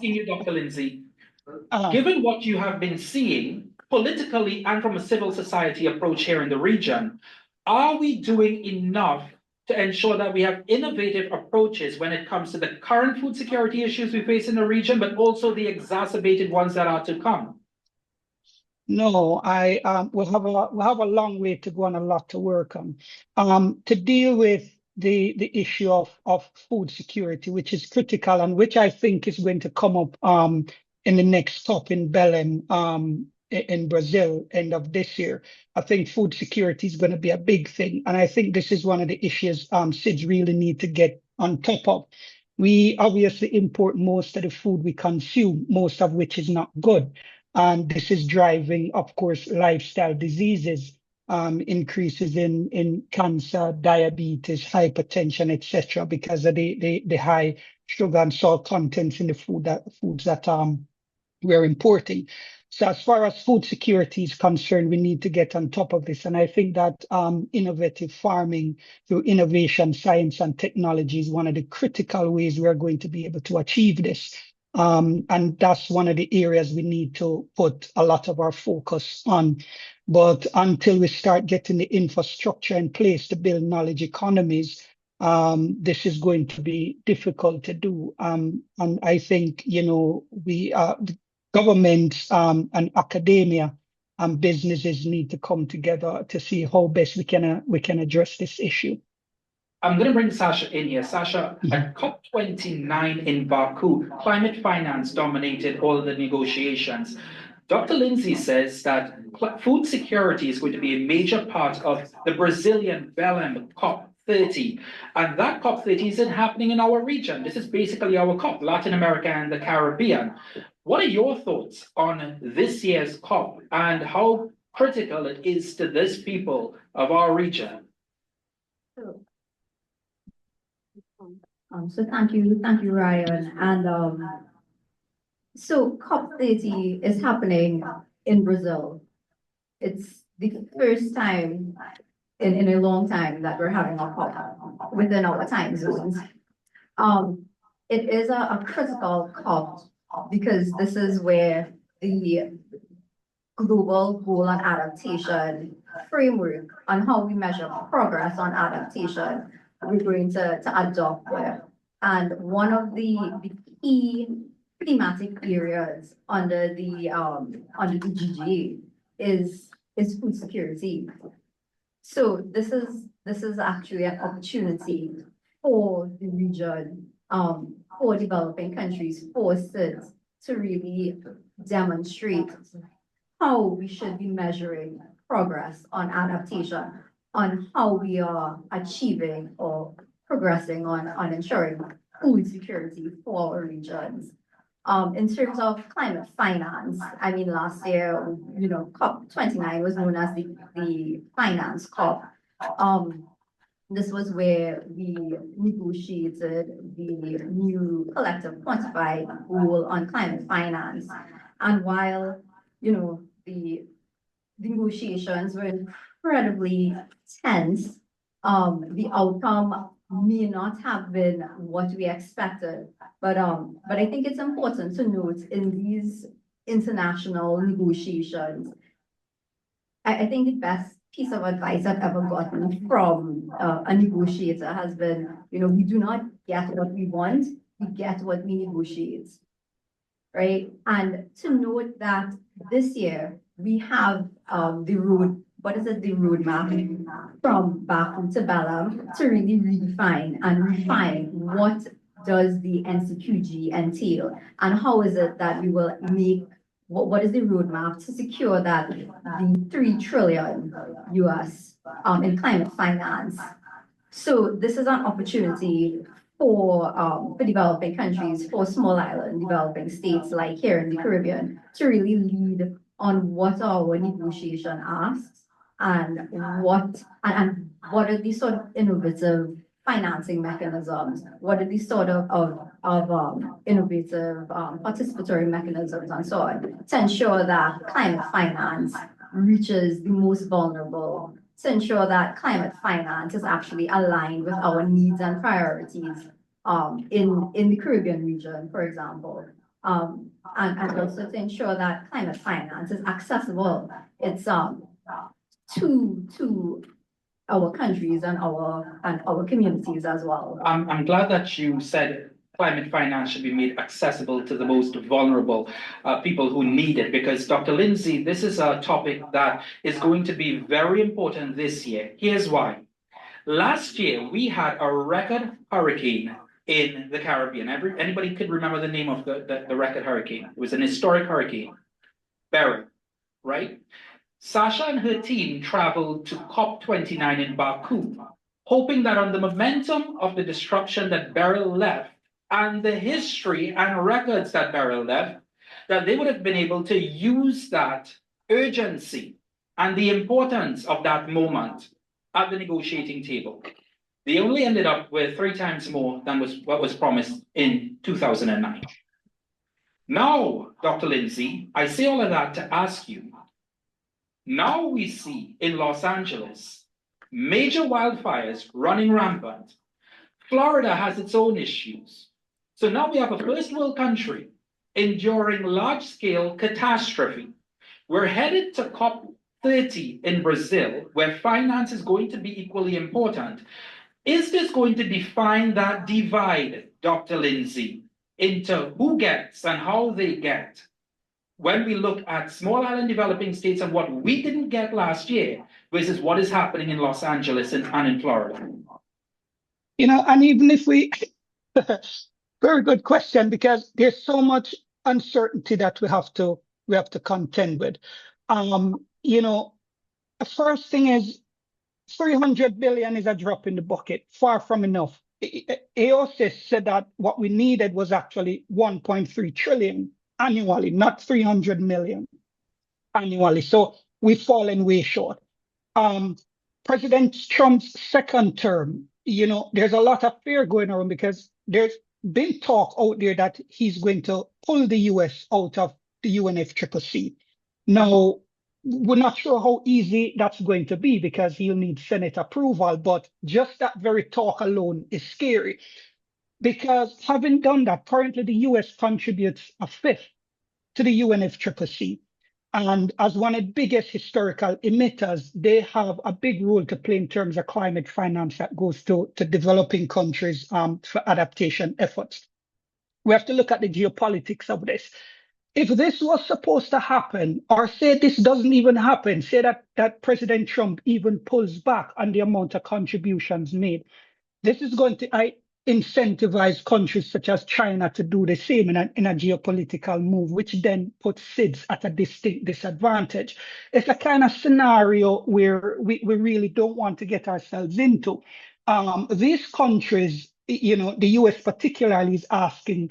asking you, Dr. Lindsay, Uh, given what you have been seeing politically and from a civil society approach here in the region, are we doing enough to ensure that we have innovative approaches when it comes to the current food security issues we face in the region, but also the exacerbated ones that are to come? no, we have a long way to go and a lot to work on. To deal with the issue of food security, which is critical and which I think is going to come up in the next COP in Belém in Brazil end of this year. I think food security is going to be a big thing, and I think this is one of the issues SIDS really need to get on top of. We obviously import most of the food we consume, most of which is not good. And this is driving, of course, lifestyle diseases, increases in cancer, diabetes, hypertension, etc., because of the high sugar and salt contents in the foods that we're importing. So as far as food security is concerned, we need to get on top of this. And I think that innovative farming through innovation, science, and technology is one of the critical ways we are going to be able to achieve this. And that's one of the areas we need to put a lot of our focus on. But until we start getting the infrastructure in place to build knowledge economies, this is going to be difficult to do. And I think, the governments and academia and businesses need to come together to see how best we can address this issue. I'm going to bring Sasha in here. Sasha, at COP29 in Baku, climate finance dominated all of the negotiations. Dr. Lindsay says that food security is going to be a major part of the Brazilian Belém COP30. And that COP30 isn't happening in our region. This is basically our COP, Latin America and the Caribbean. What are your thoughts on this year's COP and how critical it is to this people of our region? So thank you, Ryan. And so COP30 is happening in Brazil. It's the first time in a long time that we're having a COP within our time zones. It is a critical COP because this is where the global goal on adaptation framework on how we measure progress on adaptation we're going to adopt there. And one of the key thematic areas under the GGA is food security. So this is actually an opportunity for the region, for developing countries, for SIDS to really demonstrate how we should be measuring progress on adaptation, on how we are achieving or progressing on ensuring food security for our regions. In terms of climate finance, I mean, last year, COP29 was known as the finance COP. This was where we negotiated the new collective quantified goal on climate finance. And while, the negotiations were incredibly tense, the outcome may not have been what we expected. But I think it's important to note in these international negotiations, I think the best piece of advice I've ever gotten from a negotiator has been, we do not get what we want, we get what we negotiate, right? And to note that this year we have the roadmap from Baku to Belém to really redefine and refine what does the NCQG entail and how is it that we will make, what is the roadmap to secure that the $3 trillion US in climate finance. So this is an opportunity for developing countries, for small island developing states like here in the Caribbean to really lead on what our negotiation asks and what are these sort of innovative financing mechanisms, what are these sort of innovative participatory mechanisms and so on to ensure that climate finance reaches the most vulnerable, to ensure that climate finance is actually aligned with our needs and priorities in the Caribbean region, for example. and also to ensure that climate finance is accessible. It's to our countries and our communities as well. I'm glad that you said climate finance should be made accessible to the most vulnerable people who need it, because Dr. Lindsay, this is a topic that is going to be very important this year. Here's why. Last year, we had a record hurricane in the Caribbean. Anybody could remember the name of the record hurricane? It was an historic hurricane, Beryl, right? Sasha and her team traveled to COP29 in Baku, hoping that on the momentum of the disruption that Beryl left and the history and records that Beryl left, that they would have been able to use that urgency and the importance of that moment at the negotiating table. They only ended up with 3 times more than what was promised in 2009. Now, Dr. Lindsay, I say all of that to ask you, now we see in Los Angeles, major wildfires running rampant. Florida has its own issues. So now we have a first world country enduring large-scale catastrophe. We're headed to COP30 in Brazil, where finance is going to be equally important. Is this going to define that divide, Dr. Lindsay, into who gets and how they get? When we look at small island developing states and what we didn't get last year versus what is happening in Los Angeles and in Florida. And even if very good question, because there's so much uncertainty that we have to contend with. The first thing is 300 billion is a drop in the bucket, far from enough. AOSIS said that what we needed was actually 1.3 trillion annually, not 300 million annually. So we've fallen way short. President Trump's second term, there's a lot of fear going around because there's been talk out there that he's going to pull the US out of the UNFCCC. Now, we're not sure how easy that's going to be because he'll need Senate approval, but just that very talk alone is scary. Because having done that, currently the US contributes 1/5 to the UNFCCC. And as one of the biggest historical emitters, they have a big role to play in terms of climate finance that goes to developing countries for adaptation efforts. We have to look at the geopolitics of this. If this was supposed to happen, or say this doesn't even happen, say that President Trump even pulls back on the amount of contributions made, this is going to incentivize countries such as China to do the same in a geopolitical move, which then puts SIDS at a distinct disadvantage. It's a kind of scenario where we really don't want to get ourselves into. These countries, the US particularly, is asking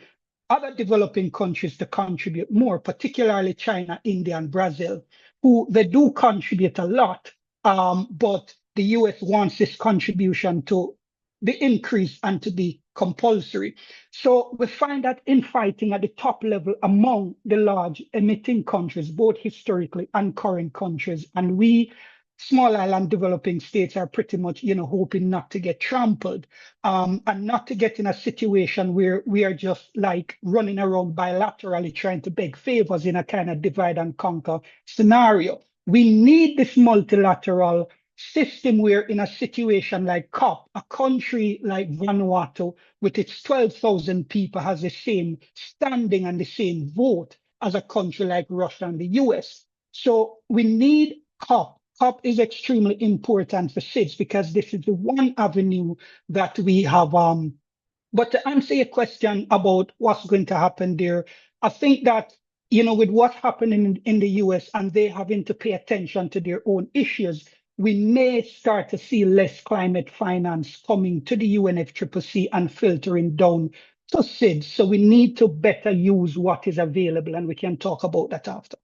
other developing countries to contribute more, particularly China, India, and Brazil, who they do contribute a lot, but the US wants this contribution to the increase and to be compulsory. So we find that infighting at the top level among the large emitting countries, both historically and current countries, and we small island developing states are pretty much, hoping not to get trampled and not to get in a situation where we are just like running around bilaterally trying to beg favors in a kind of divide and conquer scenario. We need this multilateral system where in a situation like COP, a country like Vanuatu with its 12,000 people has the same standing and the same vote as a country like Russia and the US. So we need COP. COP is extremely important for SIDS because this is the one avenue that we have. But to answer your question about what's going to happen there, I think that, with what happened in the US and they having to pay attention to their own issues, we may start to see less climate finance coming to the UNFCCC and filtering down to SIDS. So we need to better use what is available, and we can talk about that after.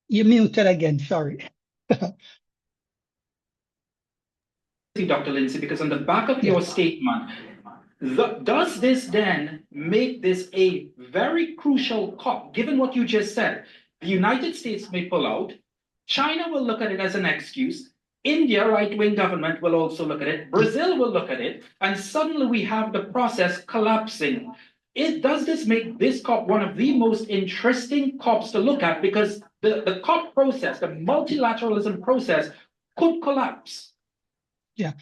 You're muted again, sorry. Dr. Lindsay, because on the back of your statement, does this then make this a very crucial COP, given what you just said? The United States may pull out. China will look at it as an excuse. India, right-wing government, will also look at it. Brazil will look at it, and suddenly we have the process collapsing. Does this make this COP one of the most interesting COPs to look at? Because the COP process, the multilateralism process, could collapse. Yeah.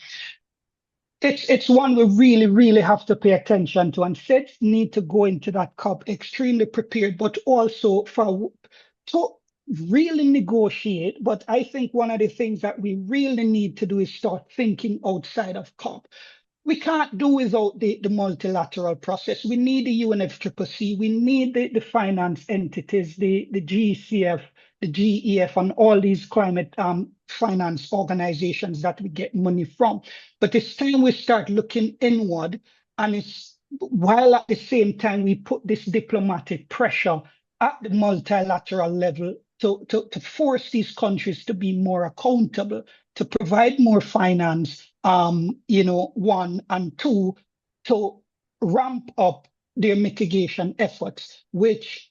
It's one we really, really have to pay attention to, and SIDS need to go into that COP extremely prepared, but also to really negotiate. But I think one of the things that we really need to do is start thinking outside of COP. We can't do without the multilateral process. We need the UNFCCC, we need the finance entities, the GCF, the GEF, and all these climate finance organizations that we get money from. But it's time we start looking inward, and it's while at the same time we put this diplomatic pressure at the multilateral level to force these countries to be more accountable, to provide more finance, one, and two, to ramp up their mitigation efforts, which,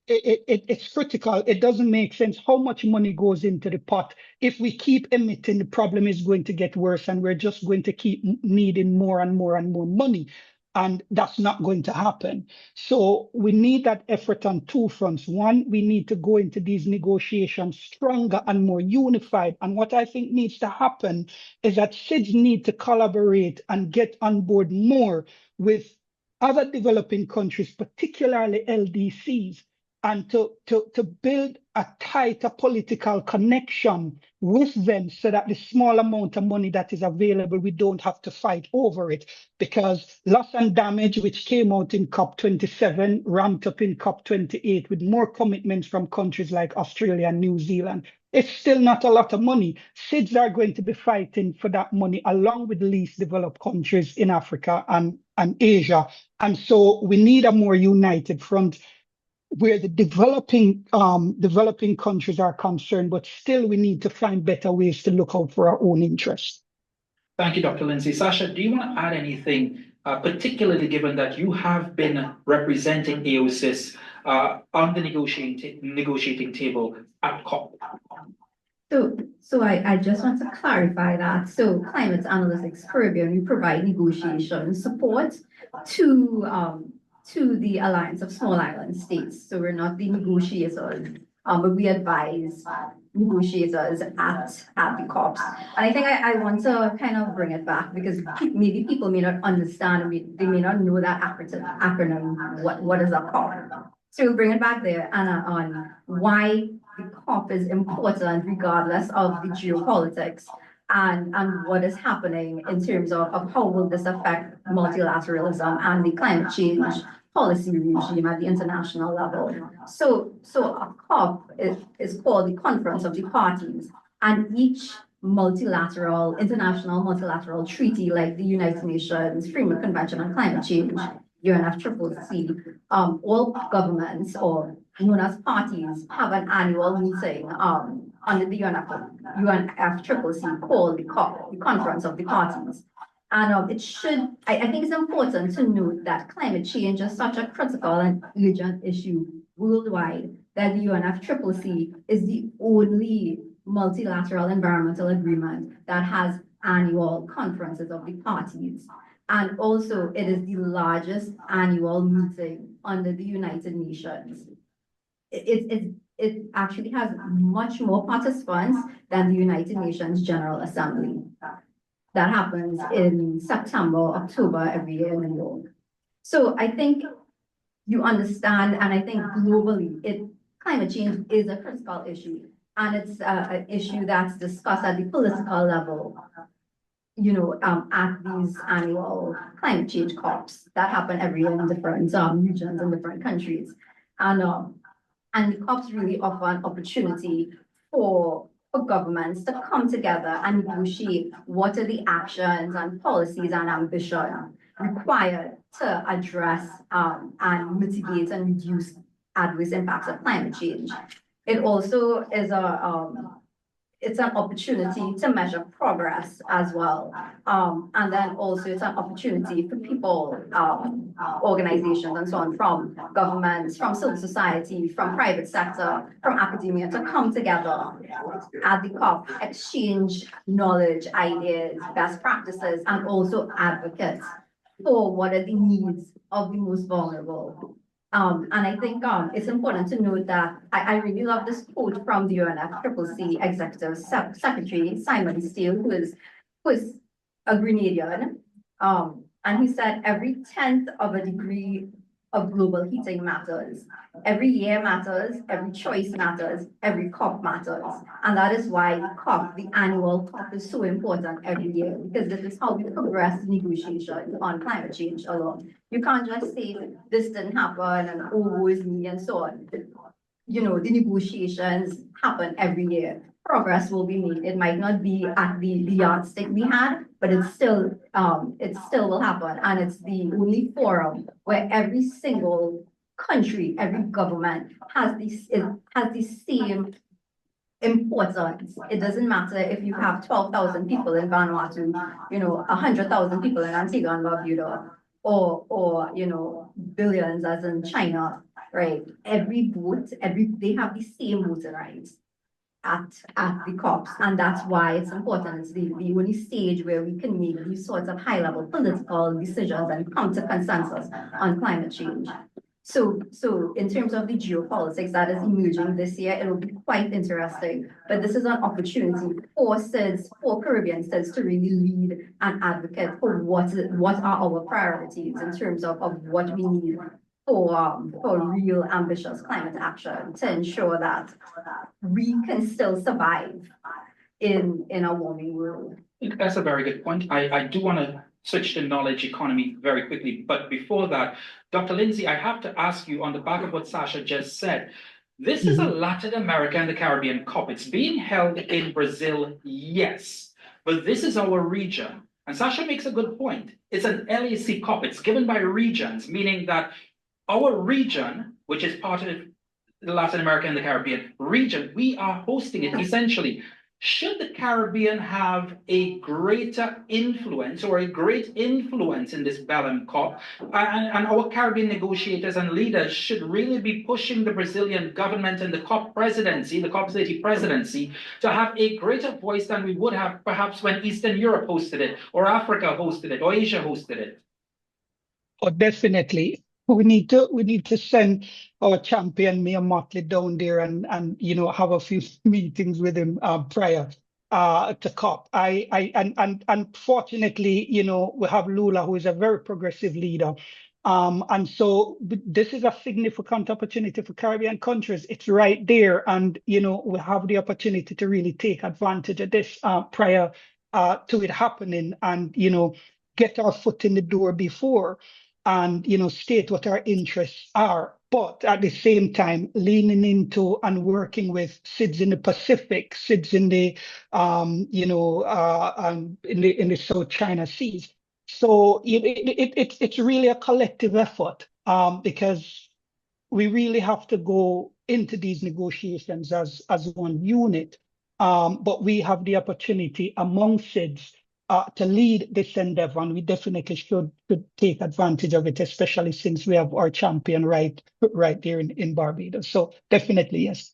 it's critical. It doesn't make sense how much money goes into the pot. If we keep emitting, the problem is going to get worse, and we're just going to keep needing more and more and more money. And that's not going to happen. So we need that effort on two fronts. One, we need to go into these negotiations stronger and more unified. And what I think needs to happen is that SIDS need to collaborate and get on board more with other developing countries, particularly LDCs, and to build a tighter political connection with them so that the small amount of money that is available, we don't have to fight over it. Because loss and damage, which came out in COP27, ramped up in COP28 with more commitments from countries like Australia and New Zealand, it's still not a lot of money. SIDS are going to be fighting for that money along with the least developed countries in Africa and Asia. And so we need a more united front where the developing countries are concerned, but still we need to find better ways to look out for our own interests. Thank you, Dr. Lindsay. Sasha, do you want to add anything, particularly given that you have been representing AOSIS on the negotiating table at COP? So I just want to clarify that. So Climate Analytics Caribbean, we provide negotiation support to the Alliance of Small Island States. So we're not the negotiators, but we advise negotiators at the COPs. And I think I want to kind of bring it back because maybe people may not understand, they may not know that acronym, what is a COP. So we'll bring it back there and on why the COP is important regardless of the geopolitics and what is happening in terms of how will this affect multilateralism and the climate change policy regime at the international level. So a COP is called the Conference of the Parties, and each international multilateral treaty like the United Nations Framework Convention on Climate Change, UNFCCC, all governments or known as parties have an annual meeting under the UNFCCC called the COP, the Conference of the Parties. And I think it's important to note that climate change is such a critical and urgent issue worldwide that the UNFCCC is the only multilateral environmental agreement that has annual conferences of the parties. And also, it is the largest annual meeting under the United Nations. It actually has much more participants than the United Nations General Assembly. That happens in September, October every year in New York. So I think you understand, and I think globally, climate change is a critical issue, and it's an issue that's discussed at the political level, at these annual climate change COPs that happen every year in different regions and different countries. And the COPs really offer an opportunity for governments to come together and negotiate what are the actions and policies and ambition required to address and mitigate and reduce adverse impacts of climate change. It also is it's an opportunity to measure progress as well. And then also it's an opportunity for people, organizations and so on, from governments, from civil society, from private sector, from academia, to come together at the COP, exchange knowledge, ideas, best practices, and also advocate for what are the needs of the most vulnerable. And I think it's important to note that I really love this quote from the UNFCCC Executive Secretary, Simon Steele, who is a Grenadian. And he said, every 10th of a degree of global heating matters. Every year matters, every choice matters, every COP matters. And that is why COP, the annual COP, is so important every year, because this is how we progress negotiations on climate change alone. You can't just say this didn't happen and oh, woe is me and so on. You know, the negotiations happen every year. Progress will be made. It might not be at the yardstick we had, but it still will happen. And it's the only forum where every single country, every government has the same importance. It doesn't matter if you have 12,000 people in Vanuatu, 100,000 people in Antigua and Barbuda, or billions as in China, right? Every vote, they have the same voting rights at the COPs, and that's why it's important. It's the only stage where we can make these sorts of high-level political decisions and come to consensus on climate change. So in terms of the geopolitics that is emerging this year, it will be quite interesting. But this is an opportunity for SIDS, for Caribbean SIDS, to really lead and advocate for what are our priorities in terms of what we need for real ambitious climate action to ensure that we can still survive in a warming world. That's a very good point. I do want to switch to knowledge economy very quickly. But before that, Dr. Lindsay, I have to ask you on the back of what Sasha just said. This is a Latin America and the Caribbean COP. It's being held in Brazil, yes, but this is our region. And Sasha makes a good point. It's an LAC COP. It's given by regions, meaning that our region, which is part of the Latin America and the Caribbean region, we are hosting it essentially. Should the Caribbean have a greater influence or a great influence in this Bellem COP, and our Caribbean negotiators and leaders should really be pushing the Brazilian government and the COP presidency, the COP30 presidency, to have a greater voice than we would have perhaps when Eastern Europe hosted it, or Africa hosted it, or Asia hosted it? Oh, definitely. We need to send our champion Mayor Motley down there and have a few meetings with him prior to COP. And fortunately, we have Lula, who is a very progressive leader. And so this is a significant opportunity for Caribbean countries. It's right there. And, we have the opportunity to really take advantage of this prior to it happening and, get our foot in the door before and, state what our interests are. But at the same time, leaning into and working with SIDS in the Pacific, SIDS in the, in the South China Seas. So it's really a collective effort because we really have to go into these negotiations as one unit. But we have the opportunity among SIDS to lead this endeavor, and we definitely should take advantage of it, especially since we have our champion right there in Barbados. So definitely, yes.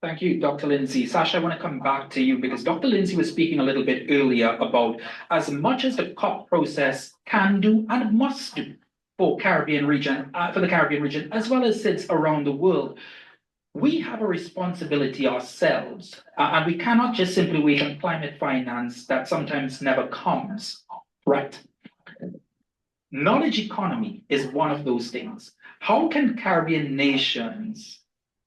Thank you, Dr. Lindsay. Sasha, I want to come back to you because Dr. Lindsay was speaking a little bit earlier about as much as the COP process can do and must do for the Caribbean region, as well as SIDS around the world. We have a responsibility ourselves, and we cannot just simply wait on climate finance that sometimes never comes, right? Knowledge economy is one of those things. How can Caribbean nations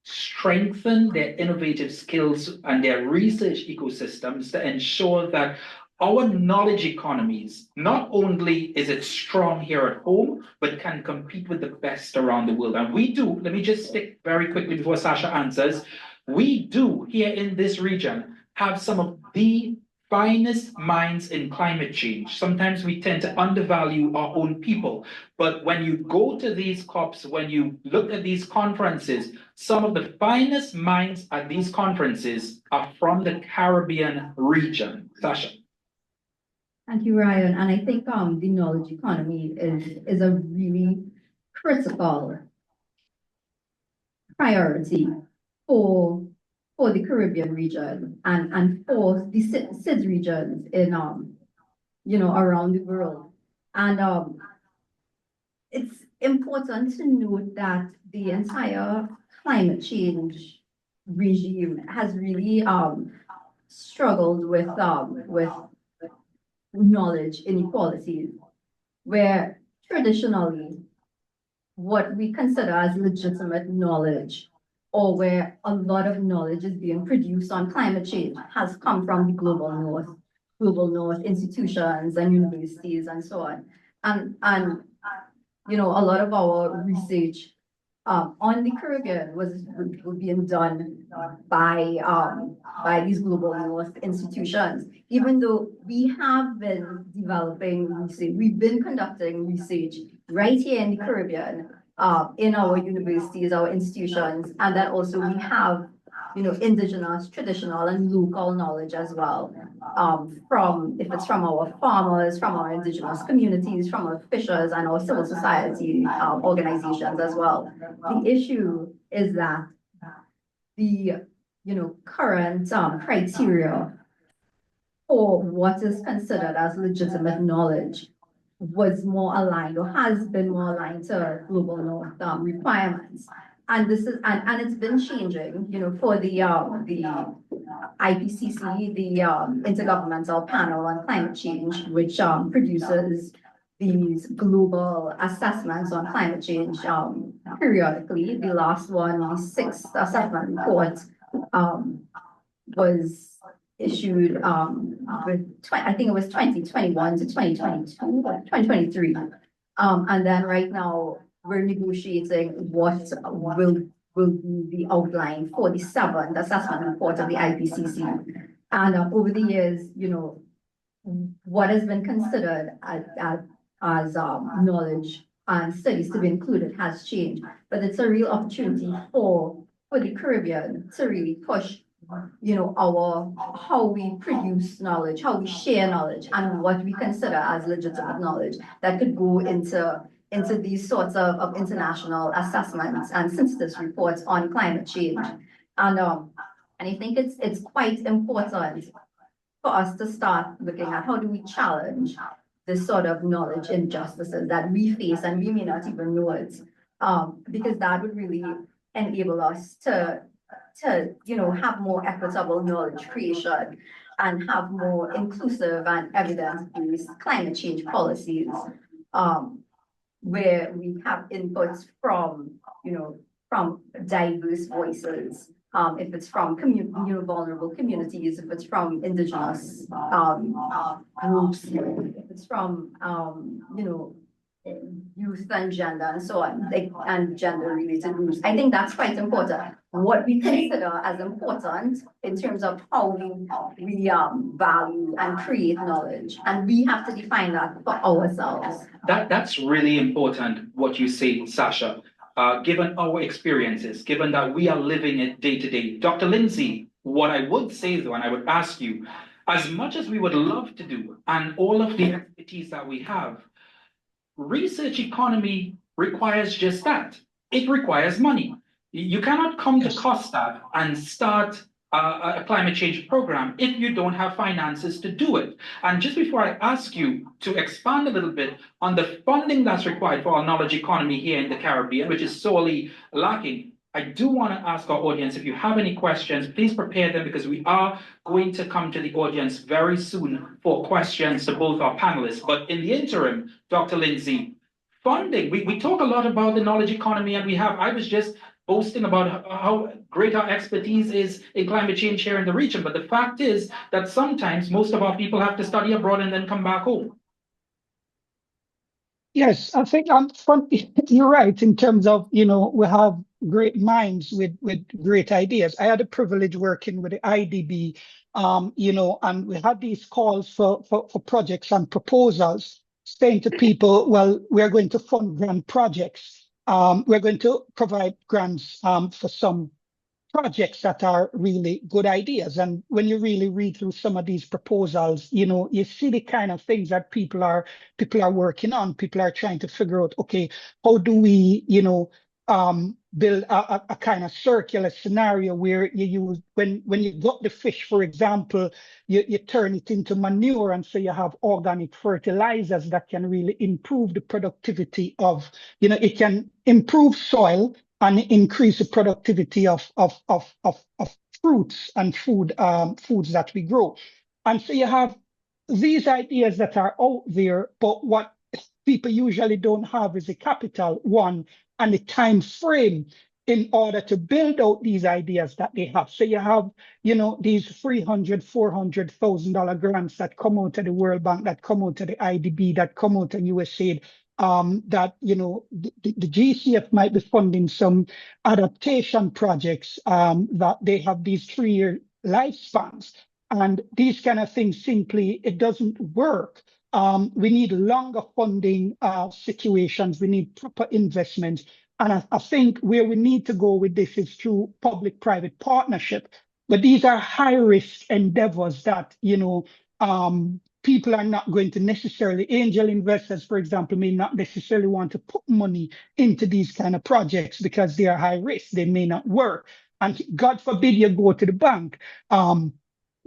strengthen their innovative skills and their research ecosystems to ensure that our knowledge economies, not only is it strong here at home, but can compete with the best around the world? And we do, let me just stick very quickly before Sasha answers, we do here in this region have some of the finest minds in climate change. Sometimes we tend to undervalue our own people, but when you go to these COPs, when you look at these conferences, some of the finest minds at these conferences are from the Caribbean region. Sasha. Thank you, Ryan. And I think the knowledge economy is a really critical priority for the Caribbean region and for the SIDS regions in around the world. And it's important to note that the entire climate change regime has really struggled with knowledge inequalities, where traditionally what we consider as legitimate knowledge, or where a lot of knowledge is being produced on climate change, has come from the global north institutions and universities and so on. And a lot of our research on the Caribbean was being done by these global north institutions. Even though we have been developing research, we've been conducting research right here in the Caribbean, in our universities, our institutions, and that also we have, indigenous, traditional, and local knowledge as well. If it's from our farmers, from our indigenous communities, from our fishers, and our civil society organizations as well. The issue is that the current criteria for what is considered as legitimate knowledge was more aligned, or has been more aligned, to global north requirements. And this is and it's been changing, for the IPCC, the Intergovernmental Panel on Climate Change, which produces these global assessments on climate change periodically. The last one, the sixth assessment report, was issued I think it was 2021 to 2022, 2023. And then right now we're negotiating what will be the outline for the seventh assessment report of the IPCC. And over the years, what has been considered as knowledge and studies to be included has changed. But it's a real opportunity for the Caribbean to really push how we produce knowledge, how we share knowledge, and what we consider as legitimate knowledge that could go into these sorts of international assessments and synthesis reports on climate change. And I think it's quite important for us to start looking at how do we challenge this sort of knowledge injustices that we face and we may not even know it, because that would really enable us to have more equitable knowledge creation and have more inclusive and evidence-based climate change policies, where we have inputs from diverse voices. If it's from vulnerable communities, if it's from indigenous groups, if it's from youth and gender and so on, and gender-related groups. I think that's quite important. What we consider as important in terms of how we value and create knowledge, and we have to define that for ourselves. That's really important, what you say, Sasha. Given our experiences, given that we are living it day to day. Dr. Lindsay, what I would say though, and I would ask you, as much as we would love to do, and all of the expertise that we have, research economy requires just that. It requires money. You cannot come to COSTAATT and start a climate change program if you don't have finances to do it. And just before I ask you to expand a little bit on the funding that's required for our knowledge economy here in the Caribbean, which is sorely lacking, I do want to ask our audience, if you have any questions, please prepare them, because we are going to come to the audience very soon for questions to both our panelists. But in the interim, Dr. Lindsay, funding, we talk a lot about the knowledge economy, and I was just boasting about how great our expertise is in climate change here in the region. But the fact is that sometimes most of our people have to study abroad and then come back home. Yes, I think you're right in terms of, we have great minds with great ideas. I had the privilege working with the IDB, and we had these calls for projects and proposals, saying to people, well, we're going to fund grant projects. We're going to provide grants for some projects that are really good ideas. And when you really read through some of these proposals, you see the kind of things that people are working on. People are trying to figure out, okay, how do we, build a kind of circular scenario where you use, when you got the fish, for example, you turn it into manure, and so you have organic fertilizers that can really improve the productivity of, it can improve soil and increase the productivity of fruits and foods that we grow. And so you have these ideas that are out there, but what people usually don't have is the capital, one, and the time frame in order to build out these ideas that they have. So you have, these $300,000, $400,000 grants that come out of the World Bank, that come out of the IDB, that come out of USAID, that, the GCF might be funding some adaptation projects, that they have these 3-year lifespans. And these kind of things, simply, it doesn't work. We need longer funding situations. We need proper investments. And I think where we need to go with this is through public-private partnership. But these are high-risk endeavors that, people are not going to necessarily, angel investors, for example, may not necessarily want to put money into these kind of projects because they are high risk. They may not work. And God forbid you go to the bank.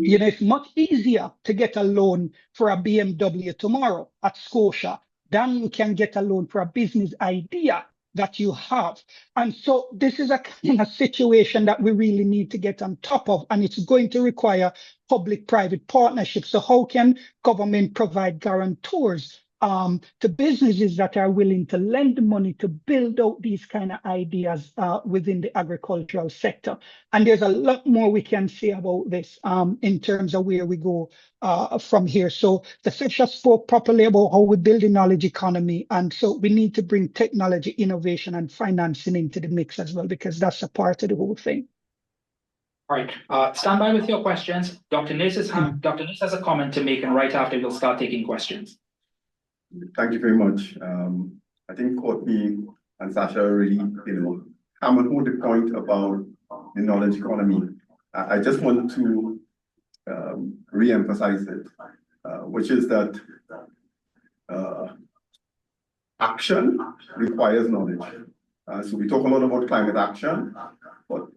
It's much easier to get a loan for a BMW tomorrow at Scotia than you can get a loan for a business idea that you have. And so this is a kind of situation that we really need to get on top of, and it's going to require public-private partnerships. So how can government provide guarantors to businesses that are willing to lend money to build out these kind of ideas within the agricultural sector? And there's a lot more we can say about this in terms of where we go from here. So the session spoke properly about how we build a knowledge economy. And so we need to bring technology, innovation, and financing into the mix as well, because that's a part of the whole thing. All right, stand by with your questions. Dr. Nis has a comment to make, and right after we'll start taking questions. Thank you very much. I think Courtney and Sasha really, hammered home the point about the knowledge economy. I just want to re-emphasize it, which is that action requires knowledge. So we talk a lot about climate action, but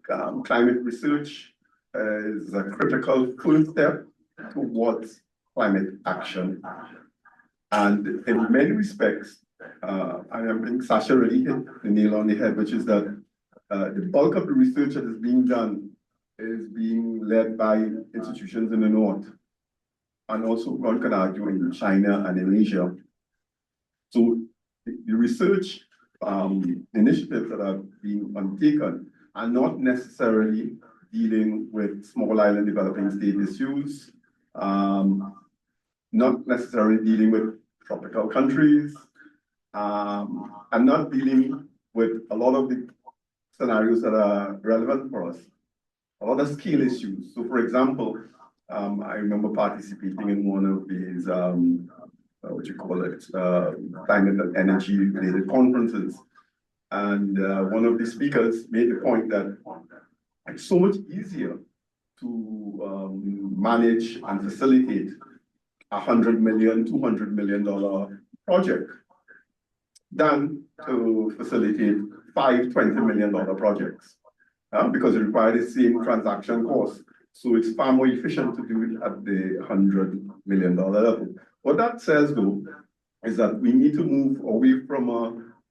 climate research is a critical first step towards climate action. And in many respects, I think Sasha really hit the nail on the head, which is that the bulk of the research that is being done is being led by institutions in the North, and also one could argue in China and in Asia. So the research initiatives that are being undertaken are not necessarily dealing with small island developing state issues, not necessarily dealing with tropical countries, and not dealing with a lot of the scenarios that are relevant for us, a lot of scale issues. So for example, I remember participating in one of these, climate and energy related conferences. And one of the speakers made the point that it's so much easier to manage and facilitate $100 million, $200 million project than to facilitate $20 million projects, because it requires the same transaction cost. So it's far more efficient to do it at the $100 million level. What that says, though, is that we need to move away from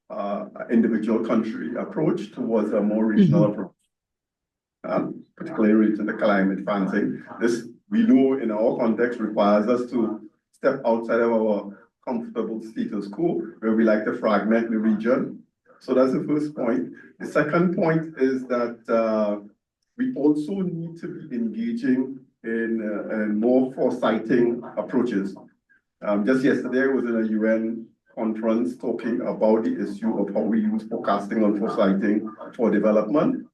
an individual country approach towards a more regional approach, particularly related to climate financing. This, we know in our context, requires us to step outside of our comfortable status quo, where we like to fragment the region. So that's the first point. The second point is that we also need to be engaging in more foresighting approaches. Just yesterday, I was in a UN conference talking about the issue of how we use forecasting and foresighting for development.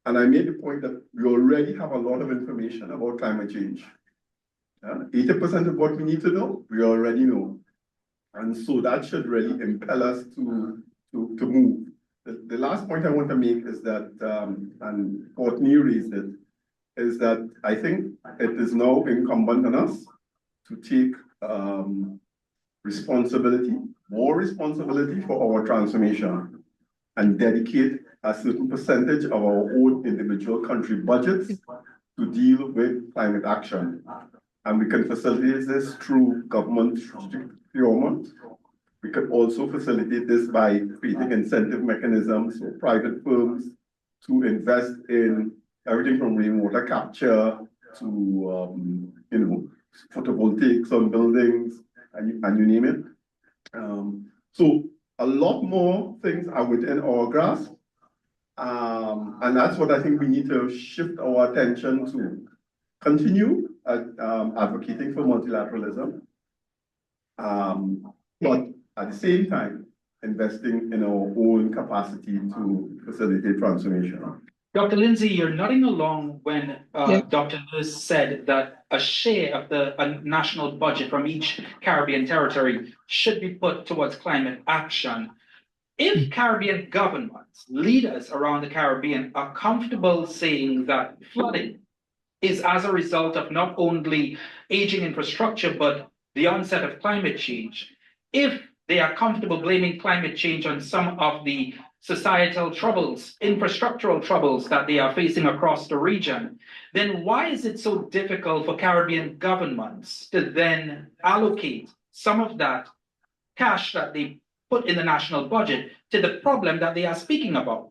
And I made the point that we already have a lot of information about climate change. 80% of what we need to know, we already know. And so that should really impel us to move. The last point I want to make is that, and Courtney raised it, is that I think it is now incumbent on us to take more responsibility for our transformation and dedicate a certain percentage of our own individual country budgets to deal with climate action. And we can facilitate this through government procurement. We could also facilitate this by creating incentive mechanisms for private firms to invest in everything from rainwater capture to photovoltaics on buildings, and you name it. So a lot more things are within our grasp, and that's what I think we need to shift our attention to. Continue advocating for multilateralism, but at the same time, investing in our own capacity to facilitate transformation. Dr. Lindsay, you're nodding along when Dr. Lewis said that a share of the national budget from each Caribbean territory should be put towards climate action. If Caribbean governments, leaders around the Caribbean are comfortable saying that flooding is as a result of not only aging infrastructure, but the onset of climate change, if they are comfortable blaming climate change on some of the societal troubles, infrastructural troubles that they are facing across the region, then why is it so difficult for Caribbean governments to then allocate some of that cash that they put in the national budget to the problem that they are speaking about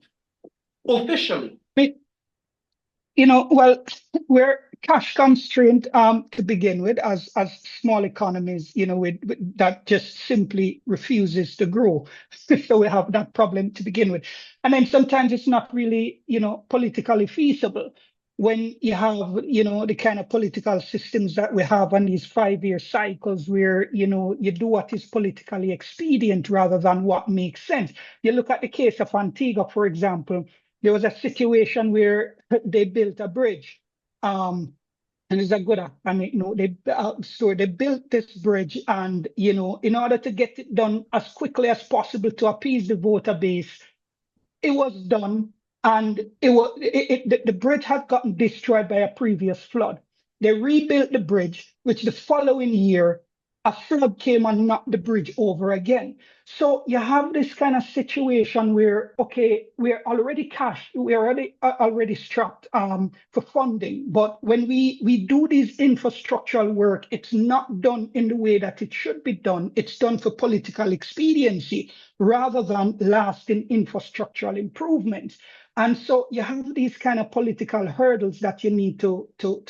officially? Well, we're cash constrained to begin with, as small economies, that just simply refuses to grow. So we have that problem to begin with. And then sometimes it's not really, politically feasible when you have, the kind of political systems that we have on these 5-year cycles where, you do what is politically expedient rather than what makes sense. You look at the case of Antigua, for example. There was a situation where they built a bridge, and it's a good. They built this bridge, and in order to get it done as quickly as possible to appease the voter base, it was done, and the bridge had gotten destroyed by a previous flood. They rebuilt the bridge, which the following year a flood came and knocked the bridge over again. So you have this kind of situation where, okay, we're already already strapped for funding, but when we do this infrastructural work, it's not done in the way that it should be done. It's done for political expediency rather than lasting infrastructural improvements. And so you have these kind of political hurdles that you need to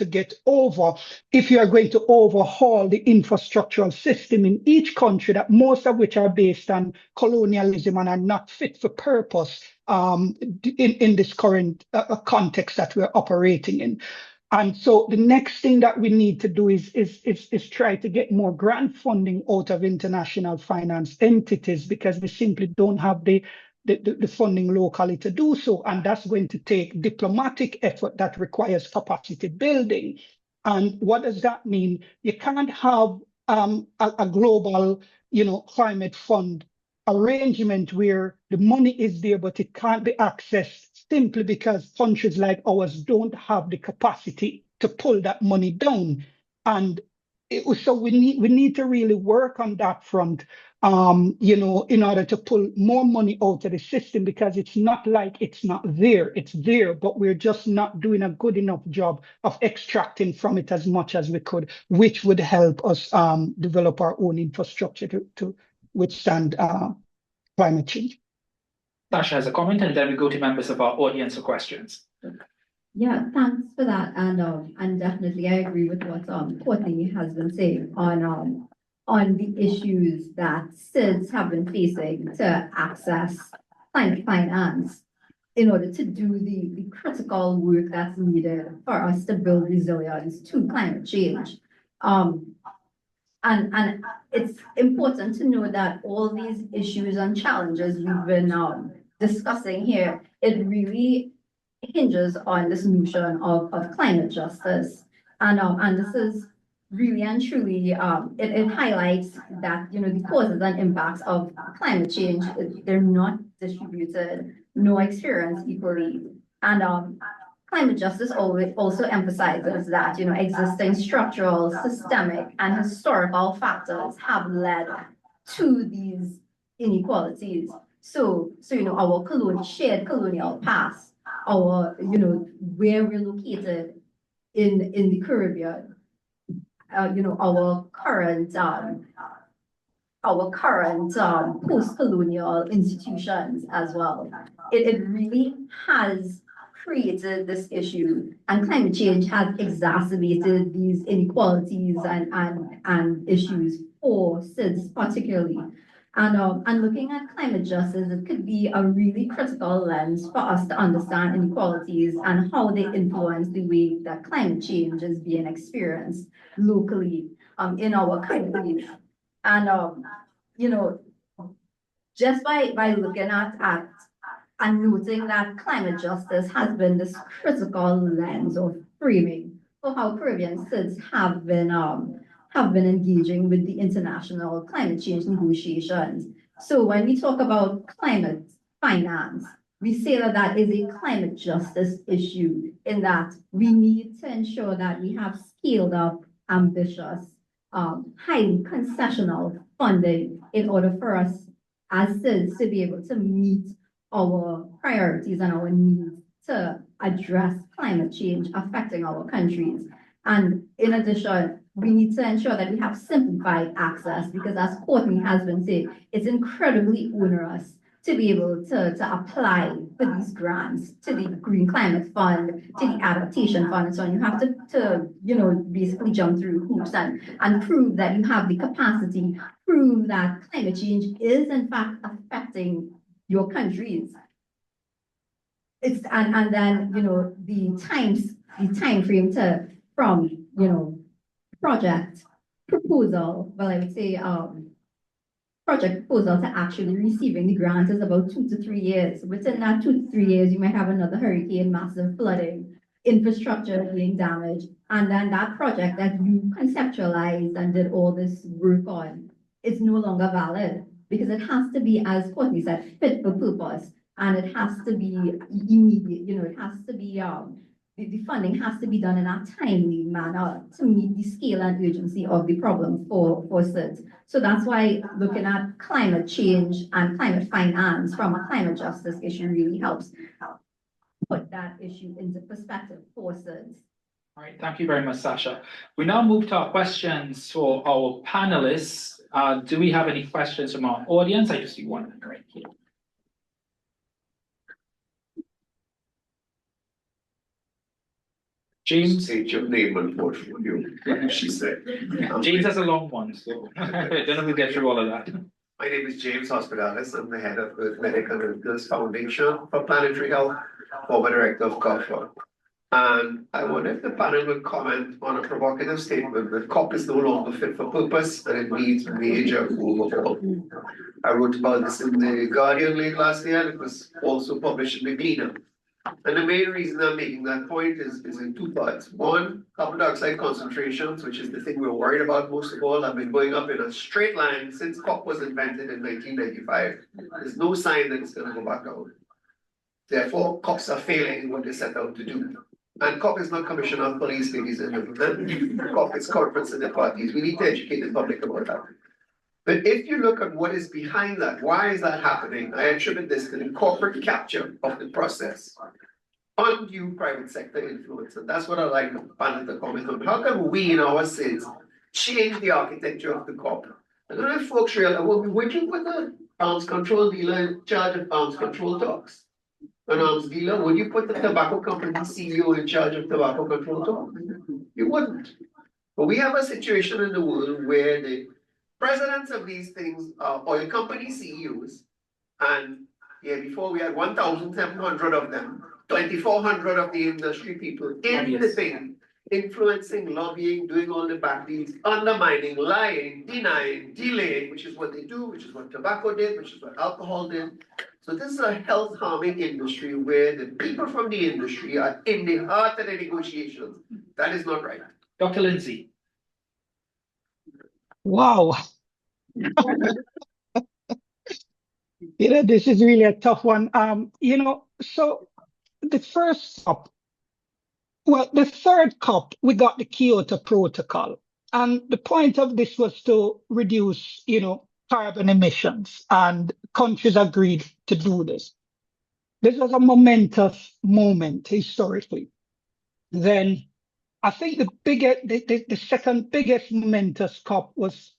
get over if you are going to overhaul the infrastructural system in each country, that most of which are based on colonialism and are not fit for purpose in this current context that we're operating in. And so the next thing that we need to do is try to get more grant funding out of international finance entities, because we simply don't have the funding locally to do so. And that's going to take diplomatic effort that requires capacity building. And what does that mean? You can't have a global, climate fund arrangement where the money is there, but it can't be accessed simply because countries like ours don't have the capacity to pull that money down. And so we need to really work on that front, in order to pull more money out of the system, because it's not like it's not there. It's there, but we're just not doing a good enough job of extracting from it as much as we could, which would help us develop our own infrastructure to withstand climate change. Sasha has a comment, and then we go to members of our audience for questions. Yeah, thanks for that. And definitely I agree with what Courtney has been saying on the issues that SIDS have been facing to access climate finance in order to do the critical work that's needed for us to build resilience to climate change. And it's important to know that all these issues and challenges we've been discussing here, it really hinges on this notion of climate justice. And this is really and truly, it highlights that, the causes and impacts of climate change, they're not distributed, no experience equally. And climate justice always also emphasizes that, existing structural, systemic, and historical factors have led to these inequalities. So, our shared colonial past, our, where we're located in the Caribbean, our current post-colonial institutions as well. It really has created this issue, and climate change has exacerbated these inequalities and issues for SIDS particularly. And looking at climate justice, it could be a really critical lens for us to understand inequalities and how they influence the way that climate change is being experienced locally in our countries. And just by looking at and noting that climate justice has been this critical lens of framing for how Caribbean SIDS have been engaging with the international climate change negotiations. So when we talk about climate finance, we say that that is a climate justice issue, in that we need to ensure that we have scaled up, ambitious, highly concessional funding in order for us as SIDS to be able to meet our priorities and our needs to address climate change affecting our countries. And in addition, we need to ensure that we have simplified access, because as Courtney has been saying, it's incredibly onerous to be able to apply for these grants, to the Green Climate Fund, to the Adaptation Fund, and so on. You have to basically jump through hoops and prove that you have the capacity, prove that climate change is in fact affecting your countries. And then the time frame from project proposal, well, I would say project proposal to actually receiving the grant is about 2 to 3 years. Within that 2 to 3 years, you might have another hurricane, massive flooding, infrastructure being damaged, and then that project that you conceptualized and did all this work on is no longer valid, because it has to be, as Courtney said, fit for purpose, and it has to be immediate. It has to be the funding has to be done in a timely manner to meet the scale and urgency of the problem for SIDS. So that's why looking at climate change and climate finance from a climate justice issue really helps put that issue into perspective for SIDS. All right, thank you very much, Sasha. We now move to our questions for our panelists. Do we have any questions from our audience? I just see one right here. James? State your name and portfolio, she said. James has a long one, so I don't know if we'll get through all of that. My name is James Hospitalis. I'm the head of the Medical and Girls Foundation for Planetary Health, former director of COSTAATT. And I wonder if the panel would comment on a provocative statement that COP is no longer fit for purpose and it needs major overhaul. I wrote about this in the Guardian late last year, and it was also published in the Gleaner. And the main reason I'm making that point is in two parts. One, carbon dioxide concentrations, which is the thing we're worried about most of all, have been going up in a straight line since COP was invented in 1995. There's no sign that it's going to go back down. Therefore, COPs are failing in what they set out to do. And COP is not commission of police, ladies and gentlemen. COP is corporates and the parties. We need to educate the public about that. But if you look at what is behind that, why is that happening? I attribute this to the corporate capture of the process, undue private sector influence. And that's what I'd like the panel to comment on. How can we in our SIDS change the architecture of the COP? I don't know if folks realize, well, we're working with the arms control dealer in charge of arms control talks. An arms dealer, would you put the tobacco company CEO in charge of tobacco control talks? You wouldn't. But we have a situation in the world where the presidents of these things are oil company CEOs, and before we had 1,700 of them, 2,400 of the industry people in the thing. influencing, lobbying, doing all the bad deeds, undermining, lying, denying, delaying, which is what they do, which is what tobacco did, which is what alcohol did. So this is a health harming industry where the people from the industry are in the heart of the negotiations. That is not right. Dr. Lindsay. Wow. This is really a tough one. So the first COP, well, the third COP, we got the Kyoto Protocol. And the point of this was to reduce, carbon emissions, and countries agreed to do this. This was a momentous moment historically. Then I think the second biggest momentous COP was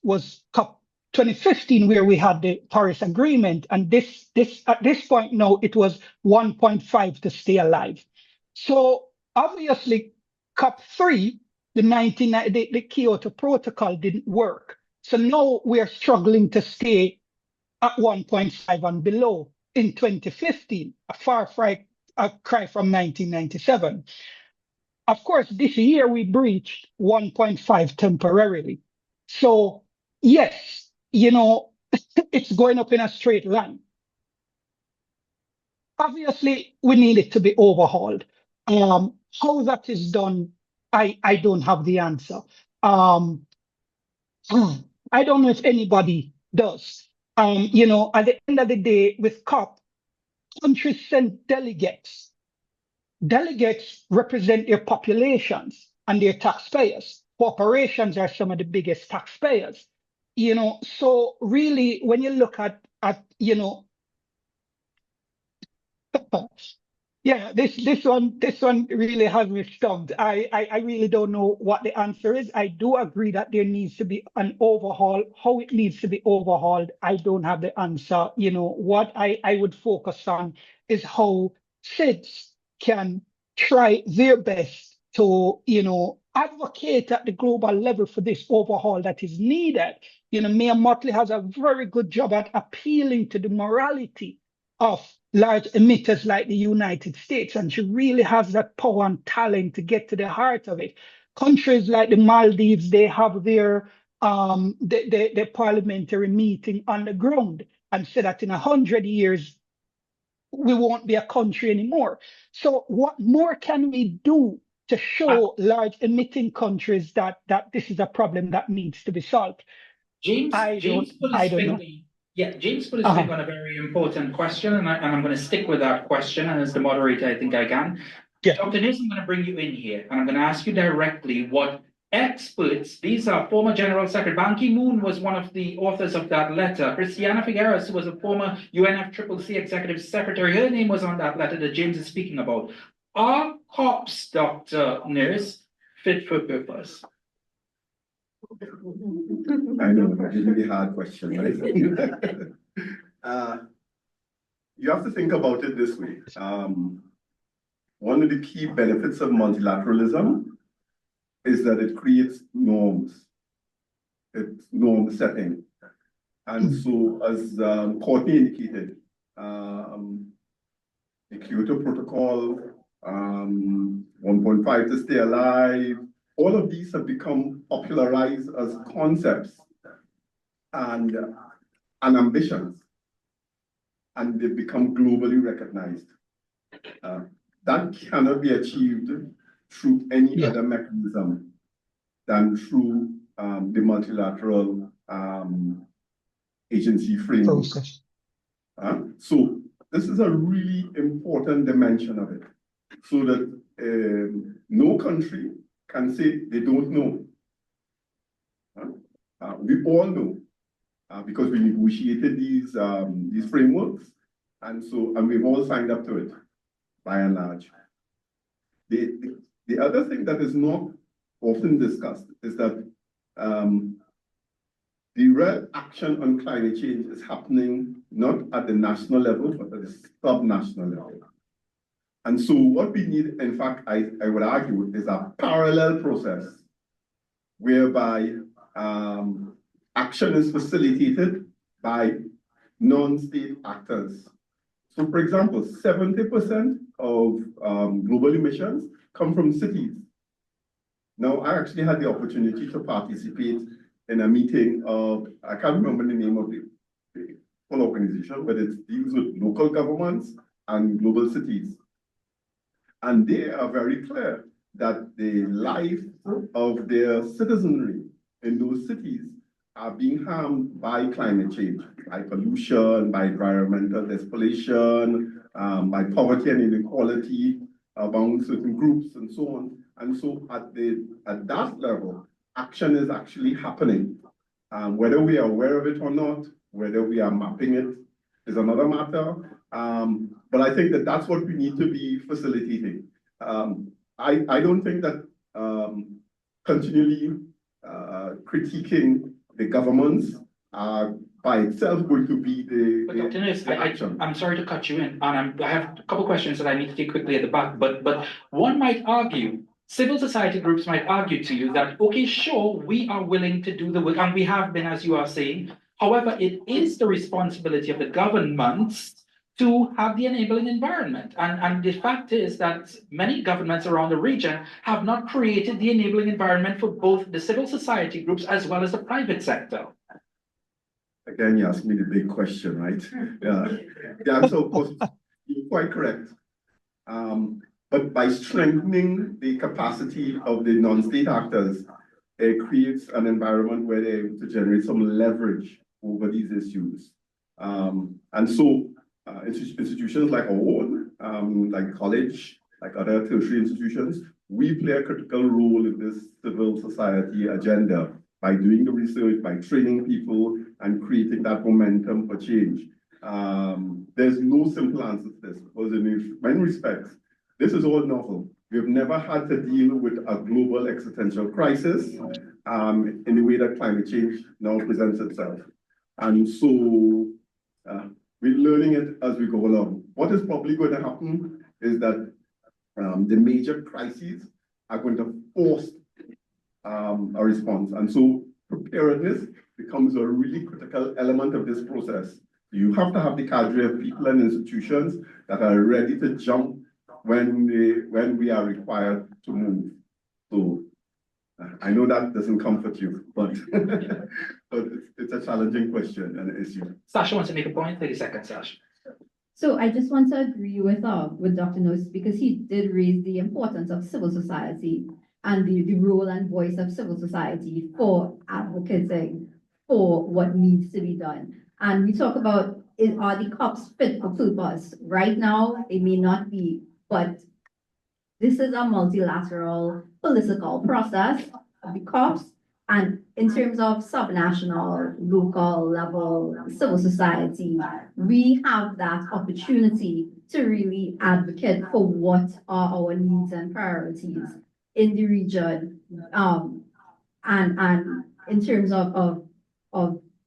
COP 2015, where we had the Paris Agreement, and this at this point now it was 1.5 to stay alive. So obviously, COP 3, the Kyoto Protocol didn't work. So now we are struggling to stay at 1.5 and below in 2015, a far cry from 1997. Of course, this year we breached 1.5 temporarily. So yes, it's going up in a straight line. Obviously, we need it to be overhauled. How that is done, I don't have the answer. I don't know if anybody does. At the end of the day, with COP, countries send delegates. Delegates represent their populations and their taxpayers. Corporations are some of the biggest taxpayers. So really, when you look at yeah, this one really has me stumped. I really don't know what the answer is. I do agree that there needs to be an overhaul. How it needs to be overhauled, I don't have the answer. What I would focus on is how SIDS can try their best to, advocate at the global level for this overhaul that is needed. Mayor Motley has a very good job at appealing to the morality of large emitters like the United States, and she really has that power and talent to get to the heart of it. Countries like the Maldives, they have their parliamentary meeting on the ground and say that in 100 years, we won't be a country anymore. So what more can we do to show large emitting countries that this is a problem that needs to be solved? James put his finger on a very important question, and I'm going to stick with that question. And as the moderator, I think I can. Yeah. Dr. Nils, I'm going to bring you in here, and I'm going to ask you directly what experts, these are former General Secretary, Ban Ki-moon was one of the authors of that letter. Christiana Figueres, who was a former UNFCCC Executive Secretary, her name was on that letter that James is speaking about. Are COPs, Dr. Nils, fit for purpose? I know, that's a really hard question, right? You have to think about it this way. One of the key benefits of multilateralism is that it creates norms. It's norm setting. And so, as Courtney indicated, the Kyoto Protocol, 1.5 to stay alive, all of these have become popularized as concepts and ambitions, and they've become globally recognized. That cannot be achieved through any other mechanism than through the multilateral agency framework. So this is a really important dimension of it, so that no country can say they don't know. We all know because we negotiated these frameworks, and we've all signed up to it by and large. The other thing that is not often discussed is that the real action on climate change is happening not at the national level, but at the sub-national level. And so what we need, in fact, I would argue, is a parallel process whereby action is facilitated by non-state actors. So, for example, 70% of global emissions come from cities. Now, I actually had the opportunity to participate in a meeting of, I can't remember the name of the full organization, but it deals with local governments and global cities. And they are very clear that the life of their citizenry in those cities are being harmed by climate change, by pollution, by environmental depopulation, by poverty and inequality among certain groups and so on. And so at that level, action is actually happening. Whether we are aware of it or not, whether we are mapping it is another matter. But I think that that's what we need to be facilitating. I don't think that continually critiquing the governments by itself going to be But Dr. Nurse, I'm sorry to cut you in, and I have a couple questions that I need to take quickly at the back, but one might argue, civil society groups might argue to you that, okay, sure, we are willing to do the work, and we have been, as you are saying. However, it is the responsibility of the governments to have the enabling environment. And the fact is that many governments around the region have not created the enabling environment for both the civil society groups as well as the private sector. Again, you asked me the big question, right? Yeah. The answer, of course, you're quite correct. But by strengthening the capacity of the non-state actors, it creates an environment where they're able to generate some leverage over these issues. And so institutions like our own, like college, like other tertiary institutions, we play a critical role in this civil society agenda by doing the research, by training people and creating that momentum for change. There's no simple answer to this, because in many respects, this is all novel. We've never had to deal with a global existential crisis in the way that climate change now presents itself. And so we're learning it as we go along. What is probably going to happen is that the major crises are going to force a response. And so preparedness becomes a really critical element of this process. You have to have the cadre of people and institutions that are ready to jump when we are required to move. So I know that doesn't comfort you, but but it's a challenging question and an issue. Sasha wants to make a point. 30 seconds, Sasha. So I just want to agree with Dr. Nose, because he did raise the importance of civil society and the role and voice of civil society for advocating for what needs to be done. And we talk about, are the COPs fit for purpose? Right now, they may not be, but this is a multilateral political process of the COPs. And in terms of subnational, local level, civil society, we have that opportunity to really advocate for what are our needs and priorities in the region, and in terms of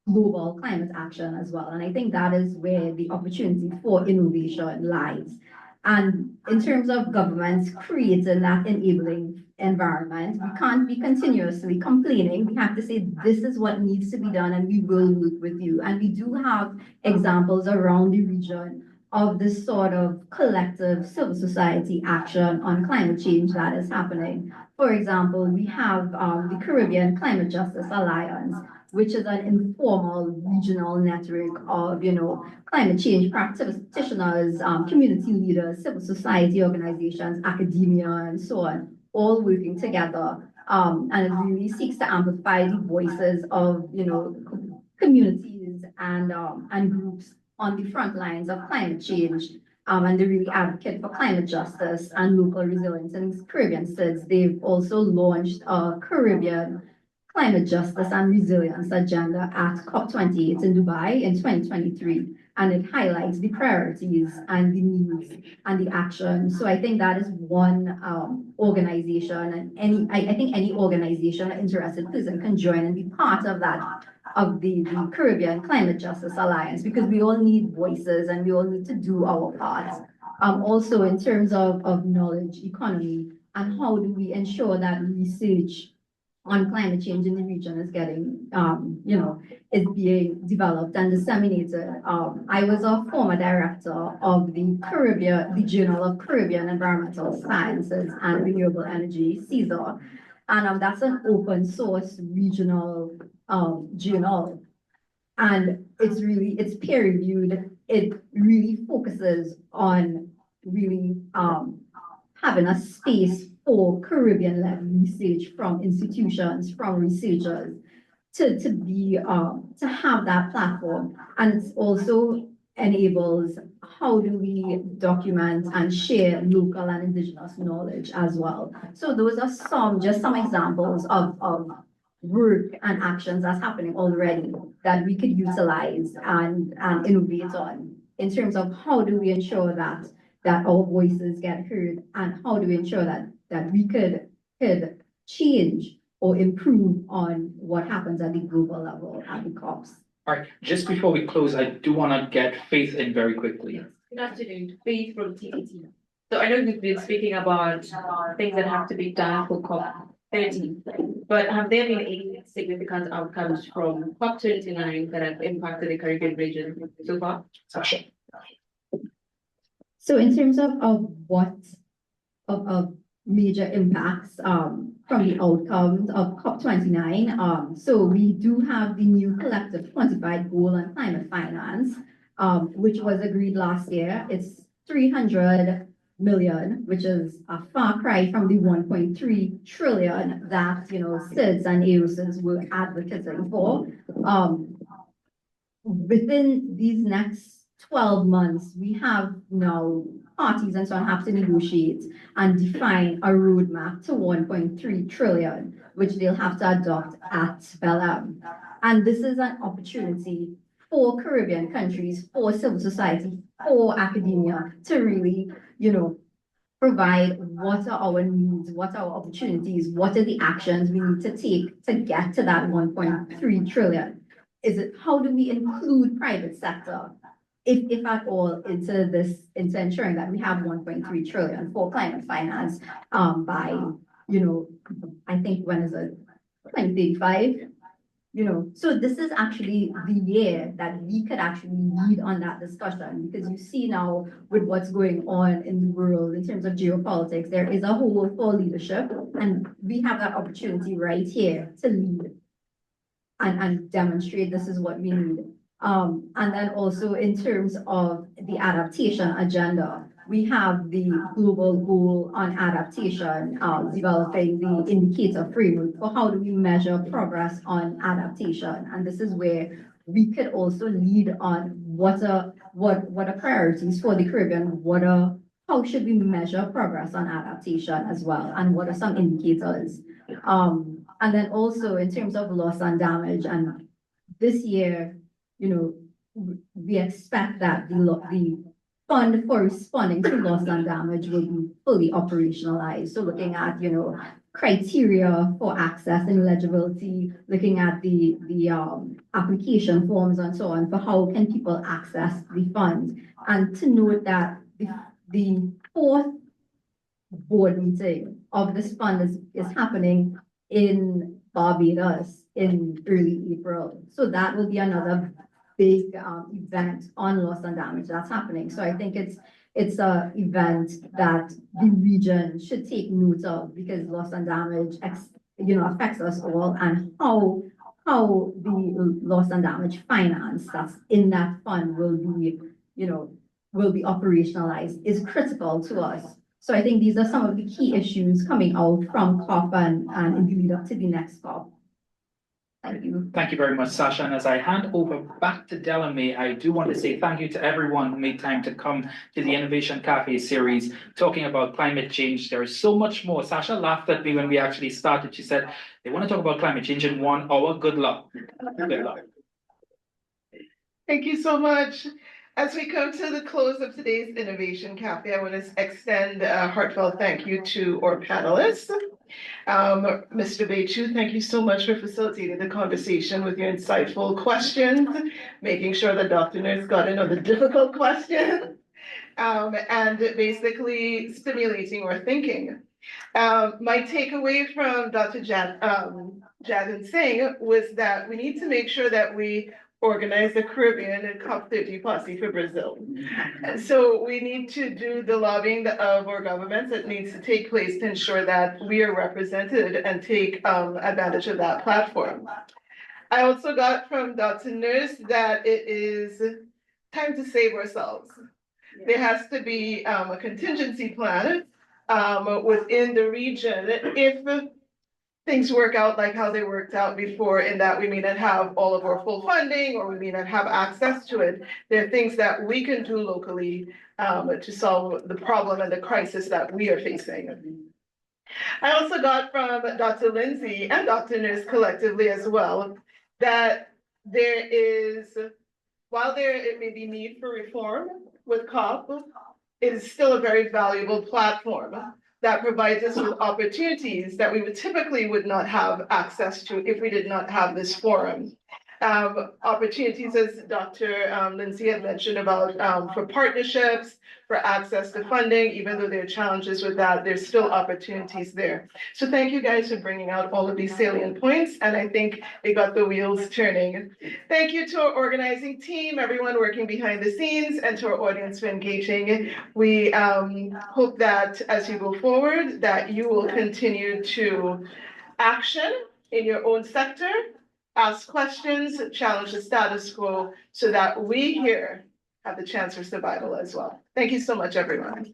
global climate action as well. And I think that is where the opportunity for innovation lies. And in terms of governments creating that enabling environment, we can't be continuously complaining. We have to say, this is what needs to be done, and we will work with you. And we do have examples around the region of this sort of collective civil society action on climate change that is happening. For example, we have the Caribbean Climate Justice Alliance, which is an informal regional network of, climate change practitioners, community leaders, civil society organizations, academia, and so on, all working together. And it really seeks to amplify the voices of, communities and groups on the front lines of climate change. And they really advocate for climate justice and local resilience. And in Caribbean SIDS, they've also launched a Caribbean Climate Justice and Resilience Agenda at COP28 in Dubai in 2023. And it highlights the priorities and the needs and the action. So I think that is one organization, and I think any organization or interested person can join and be part of that, of the Caribbean Climate Justice Alliance, because we all need voices and we all need to do our parts. Also in terms of knowledge economy, and how do we ensure that research on climate change in the region is getting, is being developed and disseminated. I was a former director of the Journal of Caribbean Environmental Sciences and Renewable Energy, CSER. And that's an open source regional journal. And it's peer reviewed. It really focuses on really having a space for Caribbean-led research from institutions, from researchers, to have that platform. And it also enables how do we document and share local and indigenous knowledge as well. So those are just some examples of work and actions that's happening already that we could utilize and innovate on in terms of how do we ensure that our voices get heard, and how do we ensure that we could change or improve on what happens at the global level at the COPs. All right, just before we close, I do want to get Faith in very quickly. Good afternoon, Faith from TTT. So I know we've been speaking about things that have to be done for COP30, but have there been any significant outcomes from COP29 that have impacted the Caribbean region so far? Sasha. So in terms of major impacts from the outcomes of COP29, so we do have the new collective quantified goal on climate finance, which was agreed last year. It's 300 million, which is a far cry from the 1.3 trillion that SIDS and AOSIS were advocating for. Within these next 12 months, we have now parties and so on have to negotiate and define a roadmap to 1.3 trillion, which they'll have to adopt at Belém. And this is an opportunity for Caribbean countries, for civil society, for academia to really, provide what are our needs, what are our opportunities, what are the actions we need to take to get to that 1.3 trillion. How do we include private sector, if at all, into ensuring that we have 1.3 trillion for climate finance by, I think when is it, 2035? So this is actually the year that we could actually lead on that discussion, because you see now with what's going on in the world in terms of geopolitics, there is a whole for leadership, and we have that opportunity right here to lead and demonstrate this is what we need. And then also in terms of the adaptation agenda, we have the global goal on adaptation, developing the indicator framework for how do we measure progress on adaptation. And this is where we could also lead on what are priorities for the Caribbean, how should we measure progress on adaptation as well, and what are some indicators. And then also in terms of loss and damage, and this year, we expect that the fund for responding to loss and damage will be fully operationalized. So looking at, criteria for access and eligibility, looking at the application forms and so on for how can people access the funds. And to note that the fourth board meeting of this fund is happening in Barbados in early April. So that will be another big event on loss and damage that's happening. So I think it's a event that the region should take note of, because loss and damage affects us all, and how the loss and damage finance that's in that fund will be operationalized is critical to us. So I think these are some of the key issues coming out from COP and in the lead up to the next COP. Thank you. Thank you very much, Sasha. And as I hand over back to Delamay, I do want to say thank you to everyone who made time to come to the Innovation Café series talking about climate change. There is so much more. Sasha laughed at me when we actually started. She said, they want to talk about climate change in 1 hour. Good luck. Good luck. Thank you so much. As we come to the close of today's Innovation Café, I want to extend a heartfelt thank you to our panelists. Mr. Bachoo, thank you so much for facilitating the conversation with your insightful questions, making sure that Dr. Nurse got in on the difficult questions, and basically stimulating our thinking. My takeaway from Dr. Jattansingh was that we need to make sure that we organize the Caribbean and COP30 posse for Brazil. And so we need to do the lobbying of our governments that needs to take place to ensure that we are represented and take advantage of that platform. I also got from Dr. Nurse that it is time to save ourselves. There has to be a contingency plan within the region if things work out like how they worked out before, in that we may not have all of our full funding or we may not have access to it. There are things that we can do locally to solve the problem and the crisis that we are facing. I also got from Dr. Lindsay and Dr. Nurse collectively as well that there is, while it may be need for reform with COP, it is still a very valuable platform that provides us with opportunities that we would not have access to if we did not have this forum. Opportunities, as Dr. Lindsay had mentioned about for partnerships, for access to funding, even though there are challenges with that, there's still opportunities there. So thank you guys for bringing out all of these salient points, and I think it got the wheels turning. Thank you to our organizing team, everyone working behind the scenes, and to our audience for engaging. We hope that as you go forward, that you will continue to action in your own sector, ask questions, challenge the status quo, so that we here have the chance for survival as well. Thank you so much, everyone.